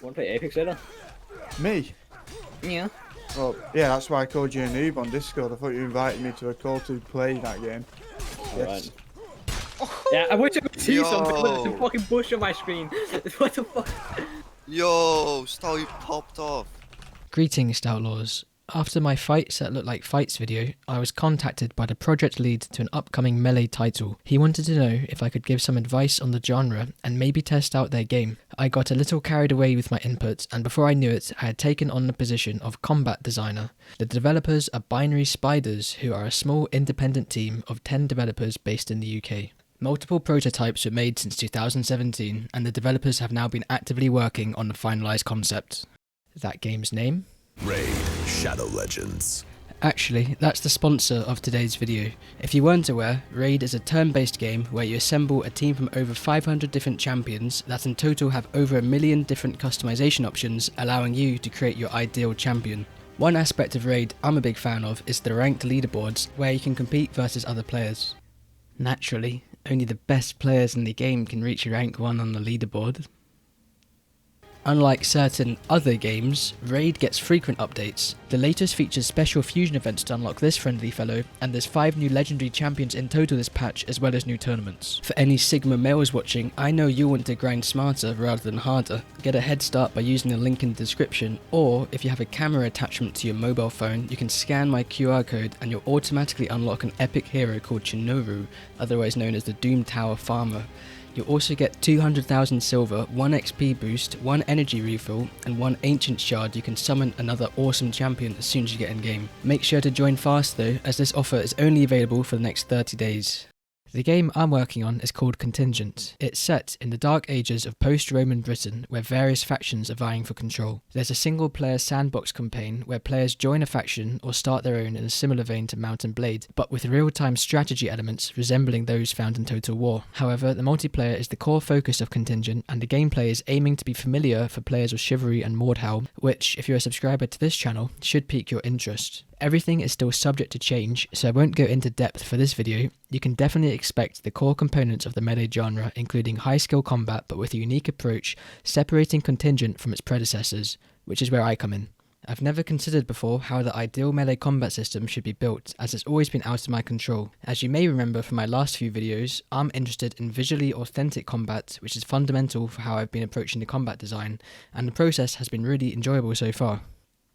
Want to play Apex later? Me? Yeah. Well, yeah, that's why I called you a noob on Discord. I thought you invited me to a call to play that game. Yes. Yeah, I wish I could see something, but there's a Yo. fucking bush on my screen. What the fuck? Yo, Stowy popped off. Greetings, Outlaws. After my Fights That Look Like Fights video, I was contacted by the project lead to an upcoming Melee title. He wanted to know if I could give some advice on the genre and maybe test out their game. I got a little carried away with my input, and before I knew it, I had taken on the position of combat designer. The developers are Binary Spiders, who are a small independent team of 10 developers based in the UK. Multiple prototypes were made since 2017, and the developers have now been actively working on the finalised concept. That game's name? Raid Shadow Legends. Actually, that's the sponsor of today's video. If you weren't aware, Raid is a turn-based game where you assemble a team from over 500 different champions that in total have over 1 million different customization options, allowing you to create your ideal champion. One aspect of Raid I'm a big fan of is the ranked leaderboards, where you can compete versus other players. Naturally, only the best players in the game can reach rank 1 on the leaderboard. Unlike certain other games, Raid gets frequent updates. The latest features special fusion events to unlock this friendly fellow, and there's 5 new legendary champions in total this patch, as well as new tournaments. For any Sigma males watching, I know you want to grind smarter rather than harder. Get a head start by using the link in the description, or if you have a camera attachment to your mobile phone, you can scan my QR code and you'll automatically unlock an epic hero called Chinoru, otherwise known as the Doom Tower Farmer. You'll also get 200,000 silver, 1 XP boost, 1 energy refill, and 1 ancient shard. You can summon another awesome champion as soon as you get in game. Make sure to join fast though, as this offer is only available for the next 30 days. The game I'm working on is called Contingent. It's set in the dark ages of post-Roman Britain, where various factions are vying for control. There's a single-player sandbox campaign where players join a faction or start their own in a similar vein to Mount & Blade, but with real-time strategy elements resembling those found in Total War. However, the multiplayer is the core focus of Contingent, and the gameplay is aiming to be familiar for players of Chivalry and Mordhau, which, if you're a subscriber to this channel, should pique your interest. Everything is still subject to change, so I won't go into depth for this video. You can definitely expect the core components of the melee genre, including high skill combat but with a unique approach, separating Contingent from its predecessors, which is where I come in. I've never considered before how the ideal melee combat system should be built, as it's always been out of my control. As you may remember from my last few videos, I'm interested in visually authentic combat, which is fundamental for how I've been approaching the combat design, and the process has been really enjoyable so far.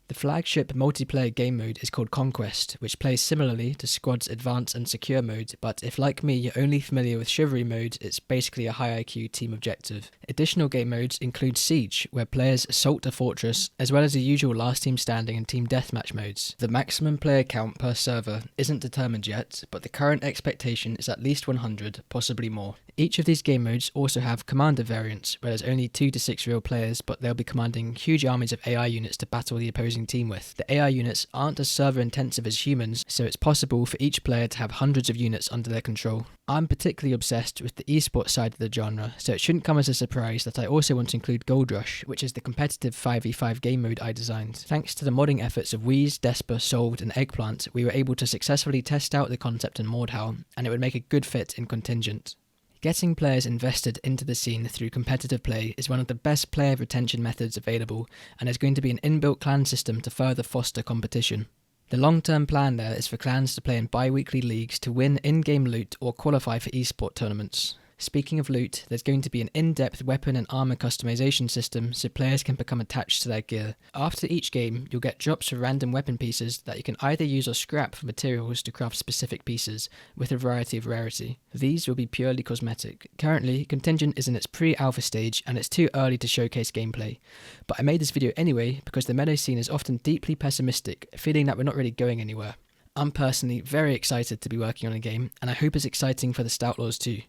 The flagship multiplayer game mode is called Conquest, which plays similarly to Squad's Advanced and Secure mode, but if like me you're only familiar with Chivalry mode, it's basically a high IQ team objective. Additional game modes include Siege, where players assault a fortress, as well as the usual last team standing and team deathmatch modes. The maximum player count per server isn't determined yet, but the current expectation is at least 100, possibly more. Each of these game modes also have commander variants, where there's only 2 to 6 real players, but they'll be commanding huge armies of AI units to battle the opposing team with. The AI units aren't as server intensive as humans, so it's possible for each player to have hundreds of units under their control. I'm particularly obsessed with the esports side of the genre, so it shouldn't come as a surprise that I also want to include Gold Rush, which is the competitive 5v5 game mode I designed. Thanks to the modding efforts of Wheeze, Despa, Solved and Eggplant, we were able to successfully test out the concept in Mordhau, and it would make a good fit in Contingent. Getting players invested into the scene through competitive play is one of the best player retention methods available, and there's going to be an inbuilt clan system to further foster competition. The long-term plan there is for clans to play in bi-weekly leagues to win in-game loot or qualify for esport tournaments. Speaking of loot, there's going to be an in-depth weapon and armor customization system so players can become attached to their gear. After each game, you'll get drops of random weapon pieces that you can either use or scrap for materials to craft specific pieces, with a variety of rarity. These will be purely cosmetic. Currently, Contingent is in its pre-alpha stage and it's too early to showcase gameplay. But I made this video anyway because the melee scene is often deeply pessimistic, feeling that we're not really going anywhere. I'm personally very excited to be working on a game, and I hope it's exciting for the Stoutlaws too.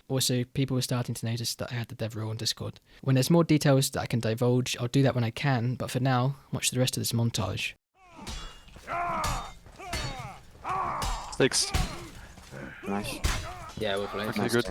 Also, people were starting to notice that I had the dev role on Discord. When there's more details that I can divulge, I'll do that when I can, but for now, watch the rest of this montage. 6. Nice. Yeah, we're playing. Okay, good.